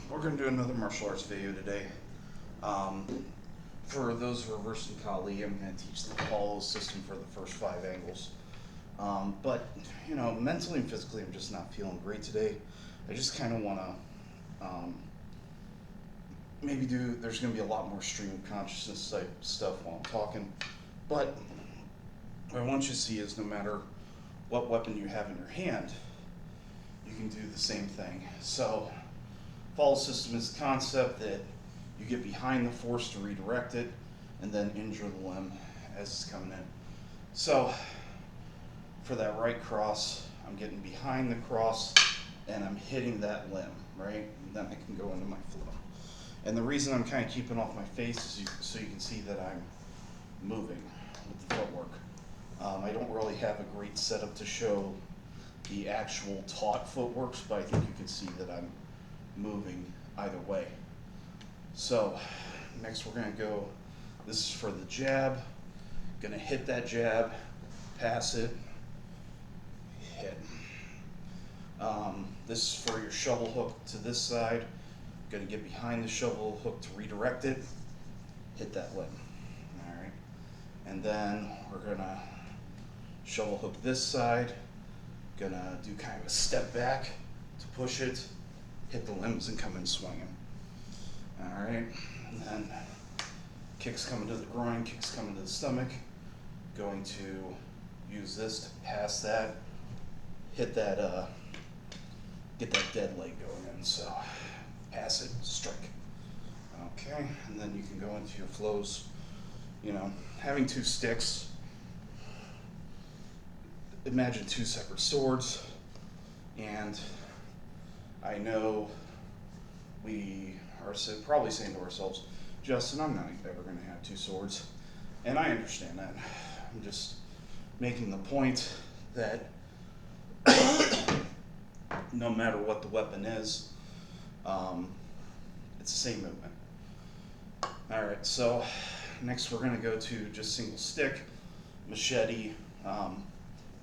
We're going to do another martial arts video today. Um, for those who are versed in Kali, I'm going to teach the follow system for the first 5 angles. But, you know, mentally and physically, I'm just not feeling great today. I just kind of want to there's going to be a lot more stream of consciousness type stuff while I'm talking. But what I want you to see is no matter what weapon you have in your hand, you can do the same thing. So, follow system is the concept that you get behind the force to redirect it and then injure the limb as it's coming in. So, for that right cross, I'm getting behind the cross and I'm hitting that limb, right? And then I can go into my flow. And the reason I'm kind of keeping off my face is so you can see that I'm moving with the footwork. I don't really have a great setup to show the actual taught footworks, but I think you can see that I'm moving either way. So next we're going to go, this is for the jab, going to hit that jab, pass it, hit. This is for your shovel hook to this side, going to get behind the shovel hook to redirect it, hit that limb. Alright, and then we're going to shovel hook this side, gonna do kind of a step back to push it, hit the limbs and come in swinging. Alright, and then kicks coming to the groin, kicks coming to the stomach, going to use this to pass that, hit that, get that dead leg going in, so pass it, strike. Okay, and then you can go into your flows, you know, having 2 sticks. Imagine 2 separate swords, and I know we are probably saying to ourselves, Justin, I'm not ever going to have 2 swords, and I understand that. I'm just making the point that no matter what the weapon is, it's the same movement. Alright, so next we're going to go to just single stick, machete,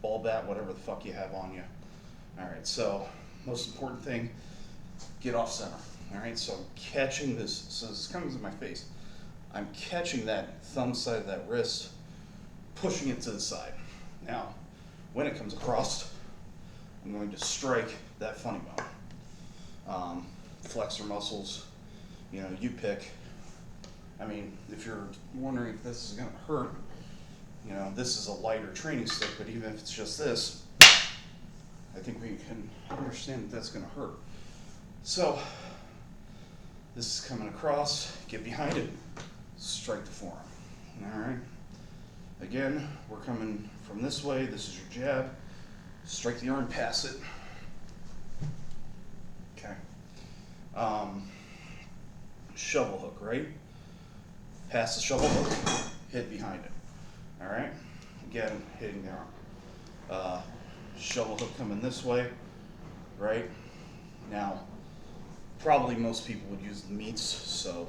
ball bat, whatever the fuck you have on you. Alright, so most important thing, get off center. Alright, so I'm catching this, so this comes in my face. I'm catching that thumb side of that wrist, pushing it to the side. Now, when it comes across, I'm going to strike that funny bone. Flexor muscles, you know, you pick. I mean, if you're wondering if this is going to hurt, you know, this is a lighter training stick, but even if it's just this, I think we can understand that that's going to hurt. So, this is coming across, get behind it, strike the forearm. Alright? Again, we're coming from this way, this is your jab, strike the arm, pass it. Okay. Shovel hook, right? Pass the shovel hook, hit behind it. Alright, again, hitting the arm. Shovel hook coming this way, right? Now, probably most people would use the meats, so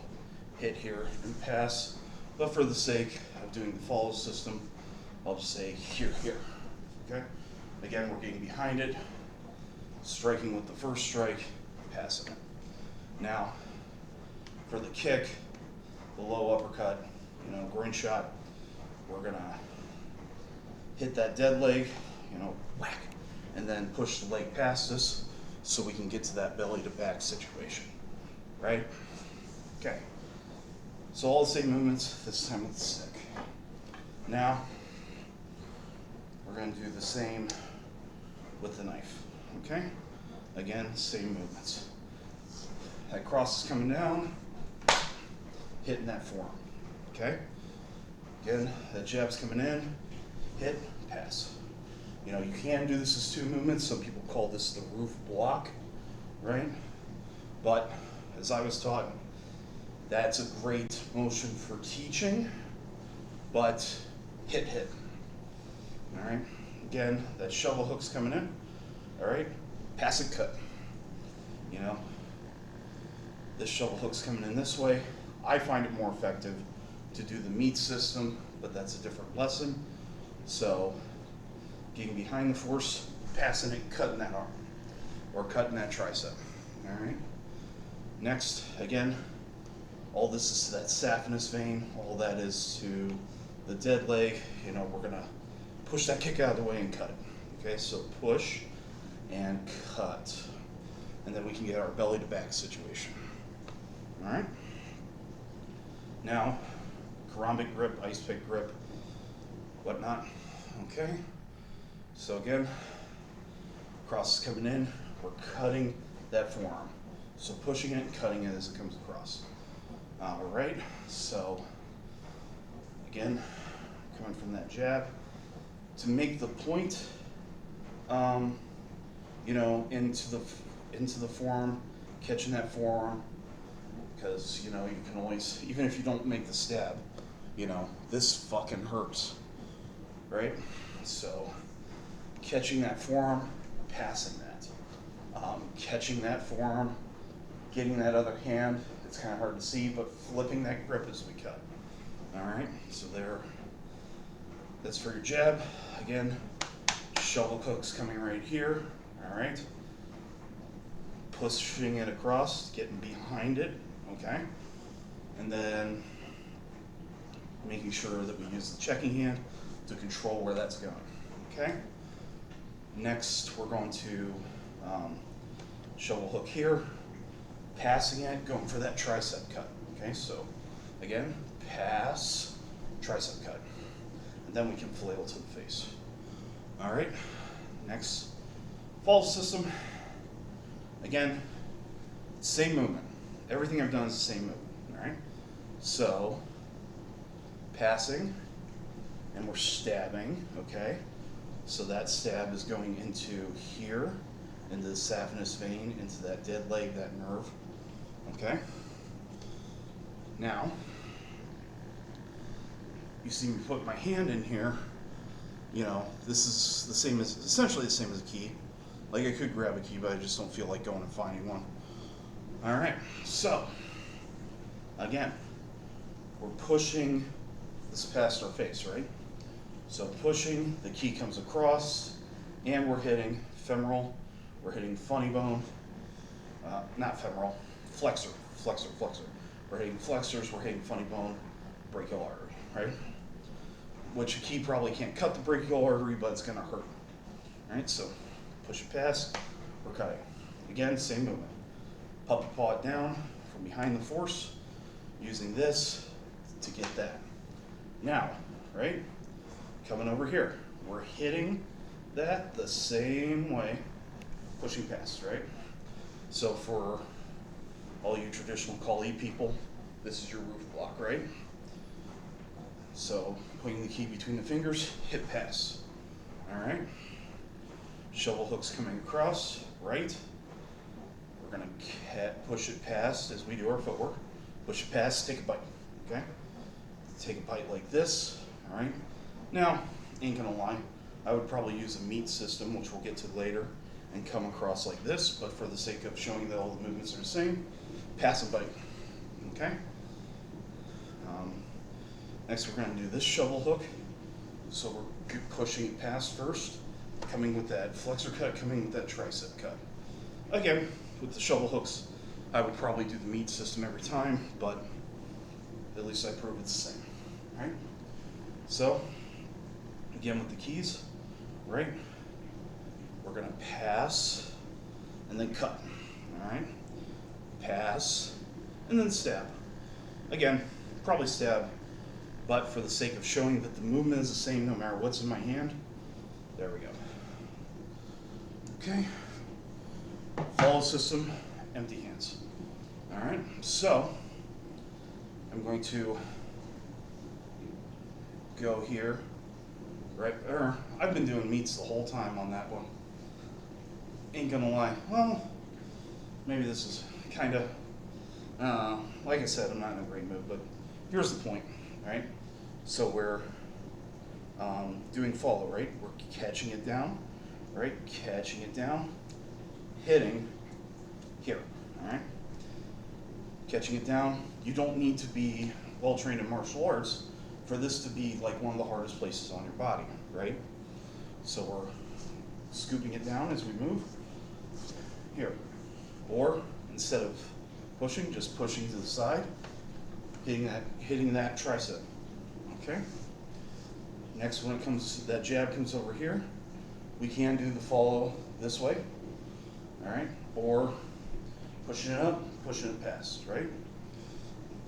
hit here and pass. But for the sake of doing the follow system, I'll just say here, here. Okay? Again, we're getting behind it, striking with the first strike, passing it. Now, for the kick, the low uppercut, you know, groin shot, we're gonna hit that dead leg, you know, whack, and then push the leg past us so we can get to that belly to back situation, right? Okay, so all the same movements, this time with the stick. Now, we're gonna do the same with the knife, okay? Again, same movements. That cross is coming down, hitting that forearm, okay? Again, that jab's coming in, hit, pass. You know, you can do this as 2 movements. Some people call this the roof block, right? But as I was taught, that's a great motion for teaching, but hit, hit. All right, again, that shovel hook's coming in, all right? Pass and cut. You know, this shovel hook's coming in this way. I find it more effective to do the meat system, but that's a different lesson. So, getting behind the force, passing it, cutting that arm, or cutting that tricep. All right. Next, again, all this is to that saphenous vein, all that is to the dead leg. You know, we're gonna push that kick out of the way and cut it. Okay, so push and cut. And then we can get our belly to back situation. All right? Now, karambit grip, ice pick grip, whatnot. Okay? So again, cross is coming in, we're cutting that forearm. So pushing it and cutting it as it comes across. All right, so again, coming from that jab, to make the point, you know, into the forearm, catching that forearm, because, you know, you can always, even if you don't make the stab, you know, this fucking hurts, right? So catching that forearm, passing that, catching that forearm, getting that other hand. It's kind of hard to see, but flipping that grip as we cut. All right, so there. That's for your jab. Again, shovel hooks coming right here. All right, pushing it across, getting behind it. Okay, and then making sure that we use the checking hand to control where that's going. Okay. Next, we're going to shovel hook here, passing it, going for that tricep cut. Okay, so again, pass, tricep cut, and then we can flail to the face. All right, next, fall system. Again, same movement. Everything I've done is the same movement. All right, so passing, and we're stabbing. Okay, so that stab is going into here, into the saphenous vein, into that dead leg, that nerve. Okay? Now, you see me put my hand in here. You know, this is the same as, essentially the same as a key. Like, I could grab a key, but I just don't feel like going and finding one. All right, so, again, we're pushing this past our face, right? So pushing, the key comes across, and we're hitting femoral, we're hitting funny bone, not femoral, flexor. We're hitting flexors, we're hitting funny bone, brachial artery, right? Which a key probably can't cut the brachial artery, but it's gonna hurt. All right, so push it past, we're cutting. Again, same movement. Puppy paw it down from behind the force, using this to get that. Now, right? Coming over here, we're hitting that the same way, pushing past, right? So for all you traditional Kali people, this is your roof block, right? So putting the key between the fingers, hit pass, all right? Shovel hooks coming across, right? We're gonna push it past as we do our footwork. Push it past, take a bite, okay? Take a bite like this, all right? Now, ain't gonna lie, I would probably use a meat system, which we'll get to later, and come across like this, but for the sake of showing that all the movements are the same, pass and bite, okay? Next we're gonna do this shovel hook. So we're pushing it past first, coming with that flexor cut, coming with that tricep cut. Again, with the shovel hooks, I would probably do the meat system every time, but at least I prove it's the same, right? So, again with the keys, right? We're gonna pass and then cut, all right? Pass and then stab. Again, probably stab, but for the sake of showing that the movement is the same no matter what's in my hand, there we go. Okay, follow system, empty hands. All right, so I'm going to go here, right, I've been doing meats the whole time on that one. Ain't gonna lie, well, maybe this is kind of, like I said, I'm not in a great mood, but here's the point, right? So we're doing follow, right? We're catching it down, right? Catching it down, hitting here, all right? Catching it down. You don't need to be well trained in martial arts for this to be like one of the hardest places on your body, right? So we're scooping it down as we move here. Or instead of pushing, just pushing to the side, hitting that tricep. Okay. Next, when it comes, that jab comes over here, we can do the follow this way. All right, or pushing it up, pushing it past, right?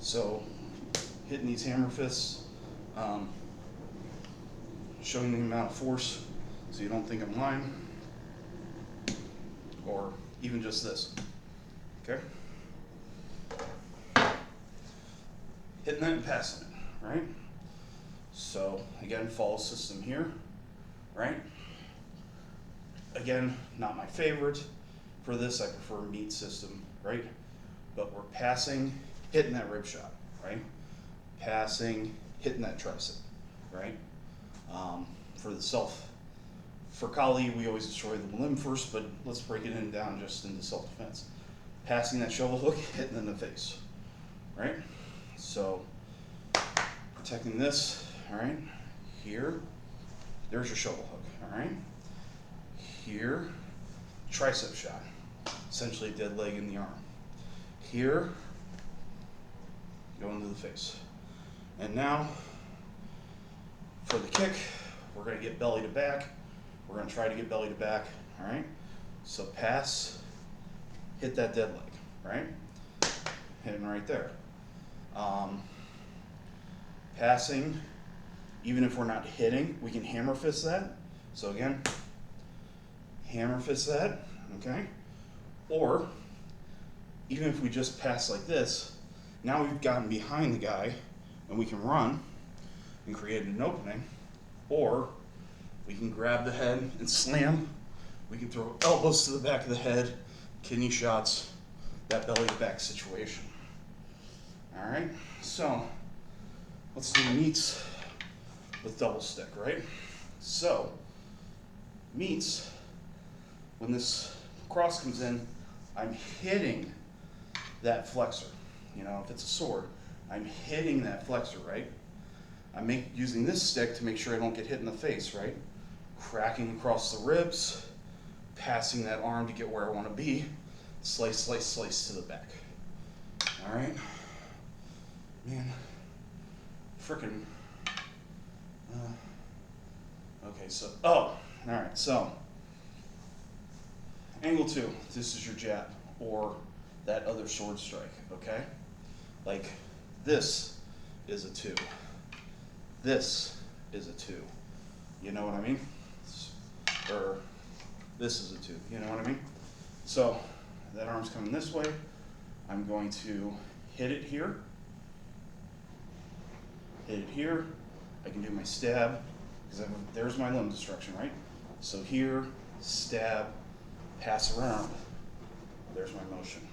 So hitting these hammer fists, showing the amount of force so you don't think I'm lying, or even just this, okay? Hitting that and passing it, right? So again, follow system here, right? Again, not my favorite. For this, I prefer meat system, right? But we're passing, hitting that rib shot, right? Passing, hitting that tricep, right? For Kali, we always destroy the limb first, but let's break it down just into self-defense. Passing that shovel hook, hitting in the face, right? So, protecting this, all right? Here, there's your shovel hook, all right? Here, tricep shot, essentially dead leg in the arm. Here, going to the face. And now, for the kick, we're gonna get belly to back. We're gonna try to get belly to back, all right? So pass, hit that dead leg, right? Hitting right there. Passing, even if we're not hitting, we can hammer fist that. So again, hammer fist that, okay? Or, even if we just pass like this, now we've gotten behind the guy and we can run and create an opening, or we can grab the head and slam. We can throw elbows to the back of the head, kidney shots, that belly to back situation. All right, so let's do meats with double stick, right? So, meats, when this cross comes in, I'm hitting that flexor. You know, if it's a sword, I'm hitting that flexor, right? I'm using this stick to make sure I don't get hit in the face, right? Cracking across the ribs, passing that arm to get where I want to be, slice, slice, slice to the back. All right? Man, frickin'. Okay, so, all right, so, angle 2, this is your jab, or that other sword strike, okay? Like, this is a 2. This is a 2. You know what I mean? Or this is a 2. You know what I mean? So that arm's coming this way. I'm going to hit it here. Hit it here. I can do my stab because there's my limb destruction, right? So here, stab, pass around. There's my motion.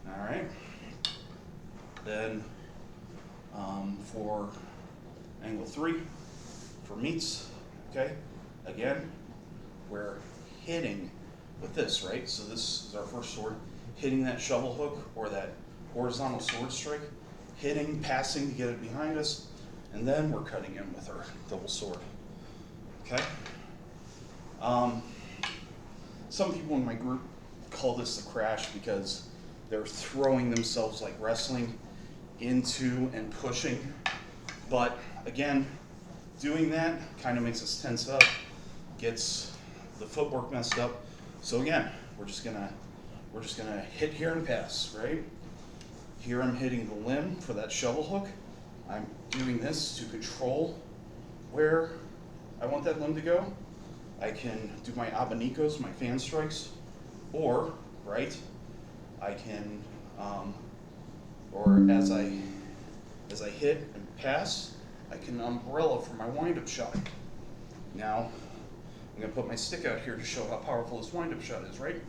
All right. Then for angle 3, for meats, okay? Again, we're hitting with this, right? So this is our first sword, hitting that shovel hook or that horizontal sword strike, hitting, passing to get it behind us, and then we're cutting in with our double sword, okay? Some people in my group call this the crash because they're throwing themselves like wrestling into and pushing. But again, doing that kind of makes us tense up, gets the footwork messed up. So again, we're just gonna hit here and pass, right? Here I'm hitting the limb for that shovel hook. I'm doing this to control where I want that limb to go. I can do my abanicos, my fan strikes, or, right, I can, or as I hit and pass, I can umbrella for my wind-up shot. Now, I'm gonna put my stick out here to show how powerful this wind-up shot is, right?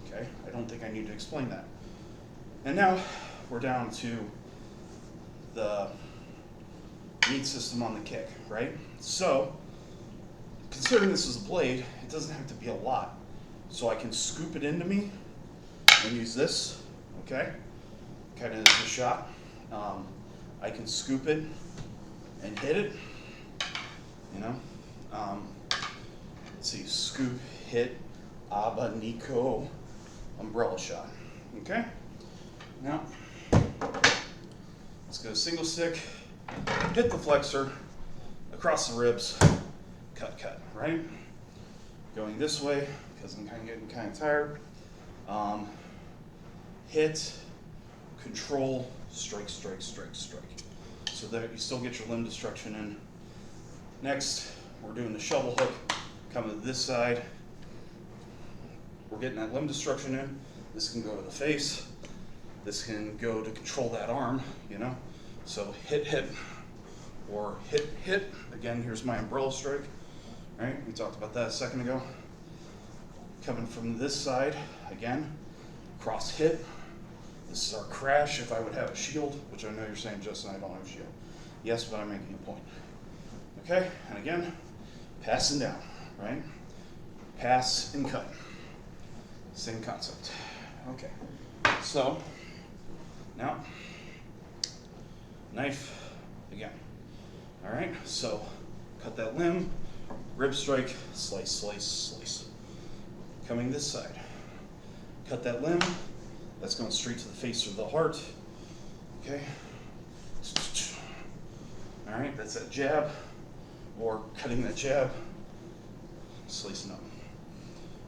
Okay, I don't think I need to explain that. And now, we're down to the meat system on the kick, right? So, considering this is a blade, it doesn't have to be a lot. So I can scoop it into me and use this, okay? Kind of as a shot. I can scoop it and hit it, you know? Let's see, scoop, hit, abanico, umbrella shot, Okay? Now, let's go single stick, hit the flexor, across the ribs, cut, cut, right? Going this way, because I'm getting kind of tired. Hit, control, strike, strike, strike, strike. So that you still get your limb destruction in. Next, we're doing the shovel hook, coming to this side. We're getting that limb destruction in. This can go to the face. This can go to control that arm, you know? So hit, hit, or hit, hit. Again, here's my umbrella strike, right? We talked about that a second ago. Coming from this side, again, cross hit. This is our crash if I would have a shield, which I know you're saying, Justin, I don't have a shield. Yes, but I'm making a point. Okay, and again, passing down, right? Pass and cut. Same concept. Okay, so now, knife again. All right, so cut that limb, rib strike, slice, slice, slice. Coming this side, cut that limb, that's going straight to the face or the heart. Okay. All right, that's that jab, or cutting that jab, slicing up.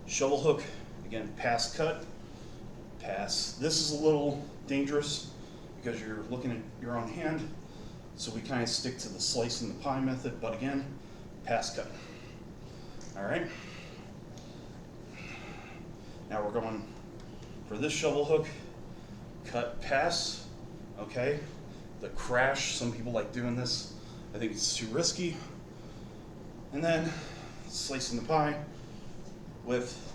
Shovel hook, again, pass, cut, pass. This is a little dangerous because you're looking at your own hand, so we kind of stick to the slice and the pie method, but again, pass, cut. All right. Now we're going for this shovel hook, cut, pass, okay? The crash, some people like doing this. I think it's too risky. And then slicing the pie with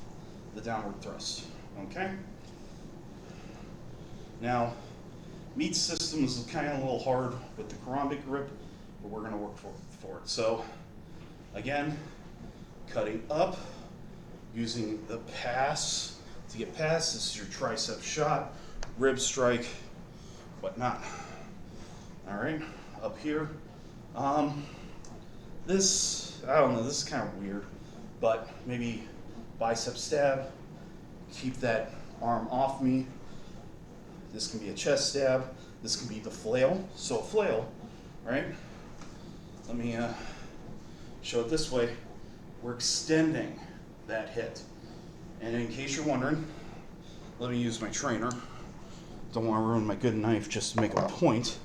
the downward thrust, okay? Now, meat systems is kind of a little hard with the karambit grip, but we're gonna work for it. So, again, cutting up, using the pass to get past. This is your tricep shot, rib strike, whatnot. All right, up here. This, I don't know, this is kind of weird, but maybe bicep stab, keep that arm off me. This can be a chest stab. This can be the flail. So a flail, right? Let me show it this way. We're extending that hit. And in case you're wondering, let me use my trainer. Don't want to ruin my good knife just to make a point.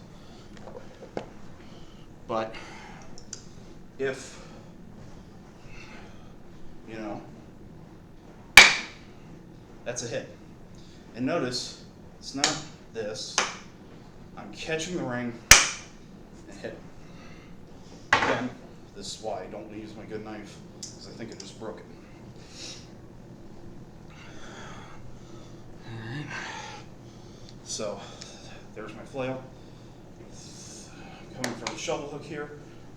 But if, you know, that's a hit. And notice, it's not this. I'm catching the ring and hitting. Again, this is why I don't use my good knife, because I think I just broke it. Alright. So, there's my flail. Coming from the shovel hook here,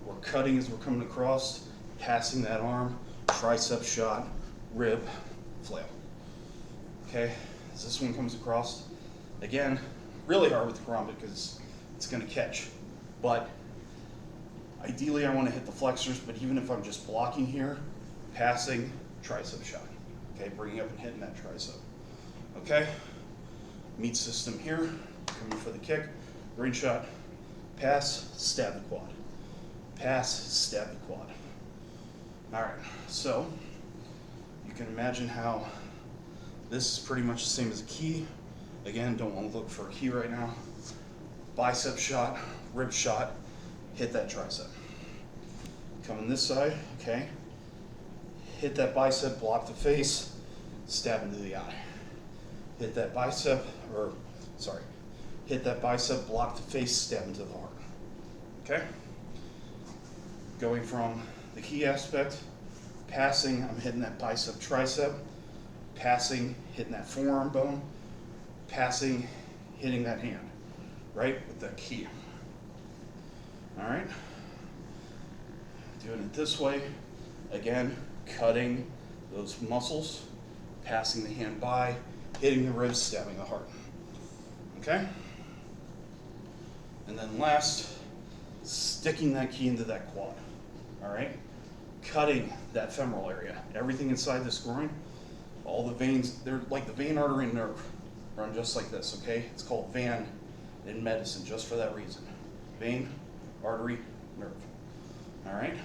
we're cutting as we're coming across, passing that arm, tricep shot, rib, flail. Okay, as this one comes across, again, really hard with the karambit because it's going to catch. But ideally I want to hit the flexors, but even if I'm just blocking here, passing, tricep shot. Okay, bringing up and hitting that tricep. Okay, meat system here, coming for the kick, ring shot, pass, stab the quad. Pass, stab the quad. All right, so you can imagine how this is pretty much the same as a key. Again, don't want to look for a key right now. Bicep shot, rib shot, hit that tricep. Coming this side, okay. Hit that bicep, block the face, stab into the eye. Hit that bicep, hit that bicep, block the face, stab into the heart. Okay? Going from the key aspect, passing, I'm hitting that bicep, tricep, passing, hitting that forearm bone, passing, hitting that hand, right, with that key. All right? Doing it this way, again, cutting those muscles, passing the hand by, hitting the ribs, stabbing the heart. Okay? And then last, sticking that key into that quad. All right? Cutting that femoral area. Everything inside this groin, all the veins, they're like the vein, artery, and nerve. run just like this, okay? It's called VAN in medicine, just for that reason. Vein, artery, nerve. All right?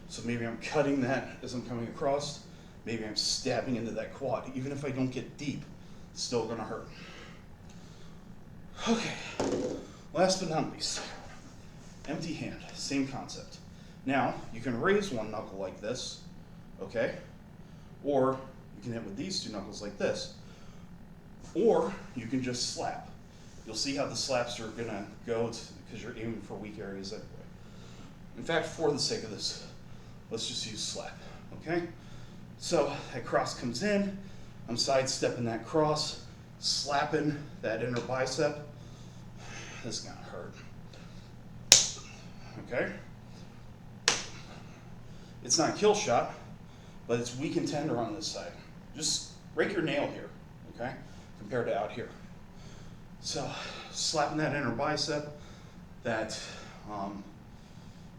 So maybe I'm cutting that as I'm coming across. Maybe I'm stabbing into that quad. Even if I don't get deep, it's still gonna hurt. Okay, last but not least, empty hand, same concept. Now, you can raise one knuckle like this, okay? Or you can hit with these two knuckles like this. Or you can just slap. You'll see how the slaps are gonna go because you're aiming for weak areas anyway. In fact, for the sake of this, let's just use slap, okay? So that cross comes in, I'm sidestepping that cross, slapping that inner bicep. This is gonna hurt, okay? It's not a kill shot, but it's weak and tender on this side. Just break your nail here, okay? Compared to out here. So, slapping that inner bicep, that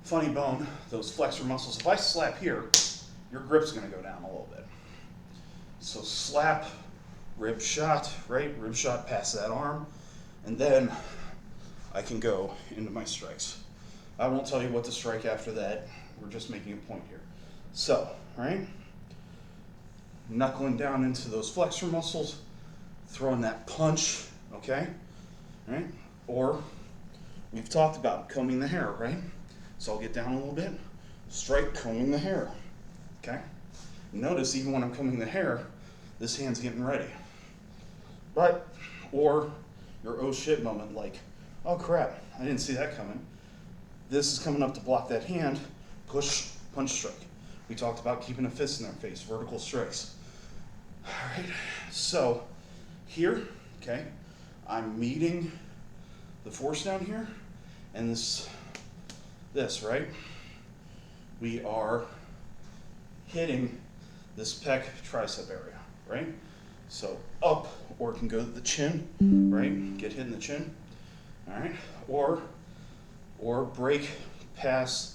funny bone, those flexor muscles. If I slap here, your grip's gonna go down a little bit. So slap, rib shot, right? Rib shot past that arm, and then I can go into my strikes. I won't tell you what to strike after that. We're just making a point here. So, right? Knuckling down into those flexor muscles, throwing that punch, okay? Right? Or we've talked about combing the hair, right? So I'll get down a little bit, strike, combing the hair, okay? Notice even when I'm combing the hair, this hand's getting ready. But, or your oh shit moment, like, oh crap, I didn't see that coming. This is coming up to block that hand, push, punch, strike. We talked about keeping a fist in their face, vertical strikes. All right, so here, okay, I'm meeting the force down here, and this, right? We are hitting this pec tricep area, right? So up, or it can go to the chin, right? Get hit in the chin, all right? Or break past,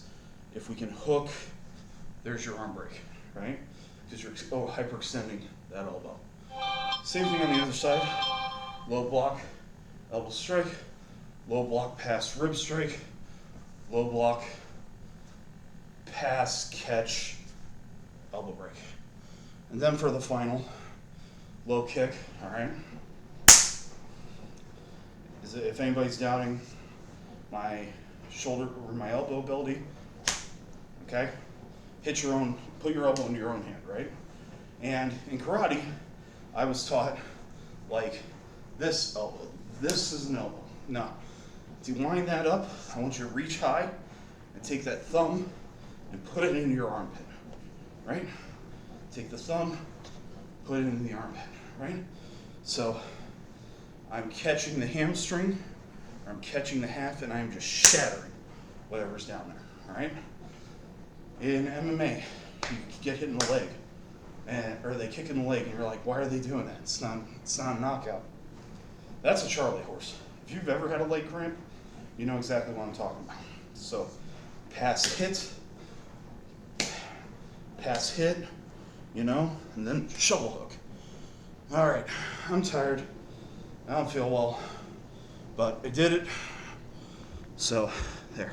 if we can hook, there's your arm break, right? Because you're hyperextending that elbow. Same thing on the other side. Low block, elbow strike, low block past rib strike, low block pass catch elbow break. And then for the final, low kick, all right? If anybody's doubting my shoulder or my elbow ability, okay? Put your elbow into your own hand, right? And in karate, I was taught like this elbow. This is an elbow. No. To line that up, I want you to reach high and take that thumb and put it into your armpit, right? Take the thumb, put it into the armpit, right? So I'm catching the hamstring, or I'm catching the half, and I'm just shattering whatever's down there, all right? In MMA, you get hit in the leg, or they kick in the leg, and you're like, why are they doing that? It's not a knockout. That's a Charlie horse. If you've ever had a leg cramp, you know exactly what I'm talking about. So, pass hit, you know, and then shovel hook. All right, I'm tired. I don't feel well, but I did it. So, there.